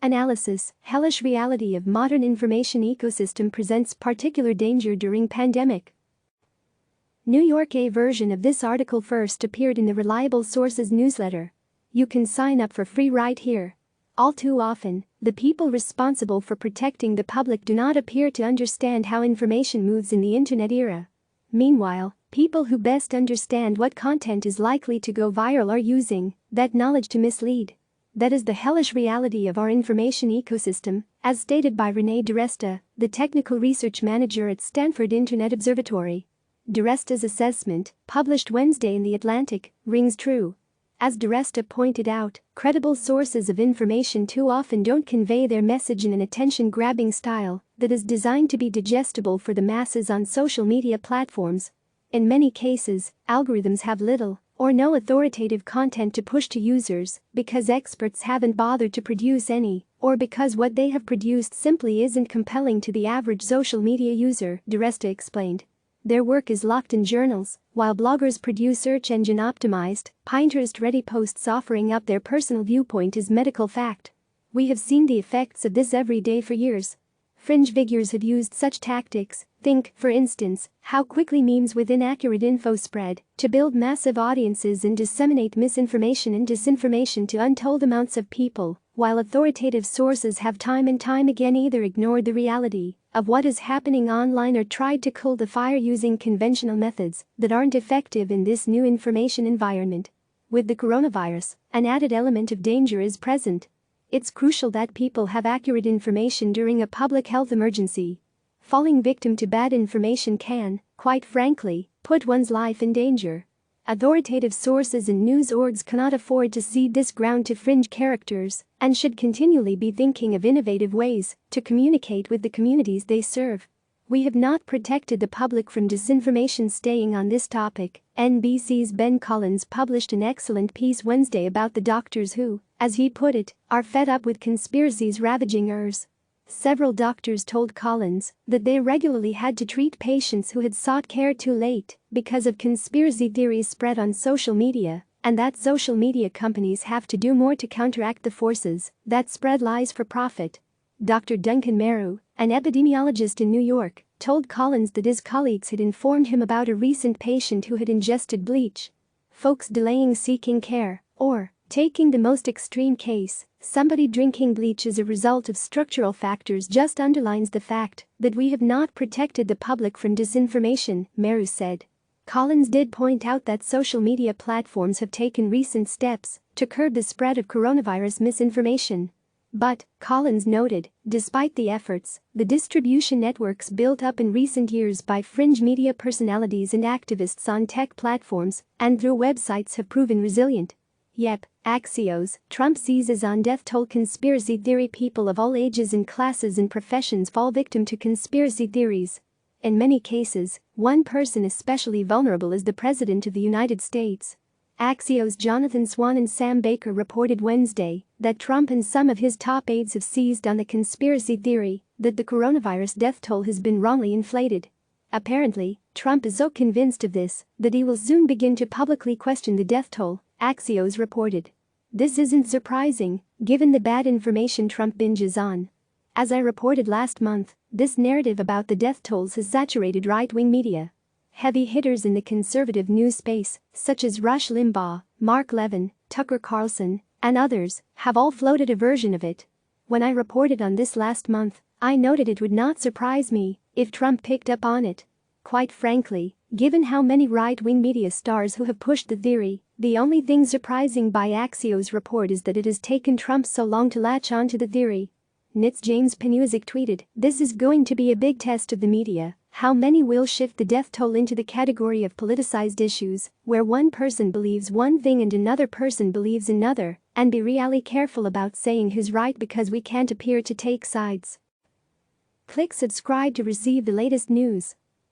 Analysis: Hellish reality of modern information ecosystem presents particular danger during pandemic. New York. A version of this article first appeared in the Reliable Sources newsletter. You can sign up for free right here. All too often, the people responsible for protecting the public do not appear to understand how information moves in the internet era. Meanwhile, people who best understand what content is likely to go viral are using that knowledge to mislead. That is the hellish reality of our information ecosystem, as stated by Renee DiResta, the technical research manager at Stanford Internet Observatory. DiResta's assessment, published Wednesday in The Atlantic, rings true. As DiResta pointed out, credible sources of information too often don't convey their message in an attention-grabbing style that is designed to be digestible for the masses on social media platforms. In many cases, algorithms have little or no authoritative content to push to users because experts haven't bothered to produce any, or because what they have produced simply isn't compelling to the average social media user, DiResta explained. Their work is locked in journals, while bloggers produce search engine optimized, Pinterest-ready posts offering up their personal viewpoint as medical fact. We have seen the effects of this every day for years. Fringe figures have used such tactics. Think, for instance, how quickly memes with inaccurate info spread to build massive audiences and disseminate misinformation and disinformation to untold amounts of people, while authoritative sources have time and time again either ignored the reality of what is happening online or tried to cool the fire using conventional methods that aren't effective in this new information environment. With the coronavirus, an added element of danger is present. It's crucial that people have accurate information during a public health emergency. Falling victim to bad information can, quite frankly, put one's life in danger. Authoritative sources and news orgs cannot afford to cede this ground to fringe characters and should continually be thinking of innovative ways to communicate with the communities they serve. We have not protected the public from disinformation. Staying on this topic, NBC's Ben Collins published an excellent piece Wednesday about the doctors who, as he put it, are fed up with conspiracies ravaging ours. Several doctors told Collins that they regularly had to treat patients who had sought care too late because of conspiracy theories spread on social media, and that social media companies have to do more to counteract the forces that spread lies for profit. Dr. Duncan Meru, an epidemiologist in New York, told Collins that his colleagues had informed him about a recent patient who had ingested bleach. Folks delaying seeking care, or, taking the most extreme case, somebody drinking bleach as a result of structural factors, just underlines the fact that we have not protected the public from disinformation, Meru said. Collins did point out that social media platforms have taken recent steps to curb the spread of coronavirus misinformation. But, Collins noted, despite the efforts, the distribution networks built up in recent years by fringe media personalities and activists on tech platforms and through websites have proven resilient. Yep, Axios, Trump seizes on death toll conspiracy theory. People of all ages and classes and professions fall victim to conspiracy theories. In many cases, one person especially vulnerable is the President of the United States. Axios' Jonathan Swan and Sam Baker reported Wednesday that Trump and some of his top aides have seized on the conspiracy theory that the coronavirus death toll has been wrongly inflated. Apparently, Trump is so convinced of this that he will soon begin to publicly question the death toll, Axios reported. This isn't surprising, given the bad information Trump binges on. As I reported last month, this narrative about the death tolls has saturated right-wing media. Heavy hitters in the conservative news space, such as Rush Limbaugh, Mark Levin, Tucker Carlson, and others, have all floated a version of it. When I reported on this last month, I noted it would not surprise me if Trump picked up on it. Quite frankly, given how many right-wing media stars who have pushed the theory, the only thing surprising by Axios' report is that it has taken Trump so long to latch on to the theory. NIT's James Panusic tweeted, "This is going to be a big test of the media. How many will shift the death toll into the category of politicized issues, where one person believes one thing and another person believes another, and be really careful about saying who's right because we can't appear to take sides." Click subscribe to receive the latest news.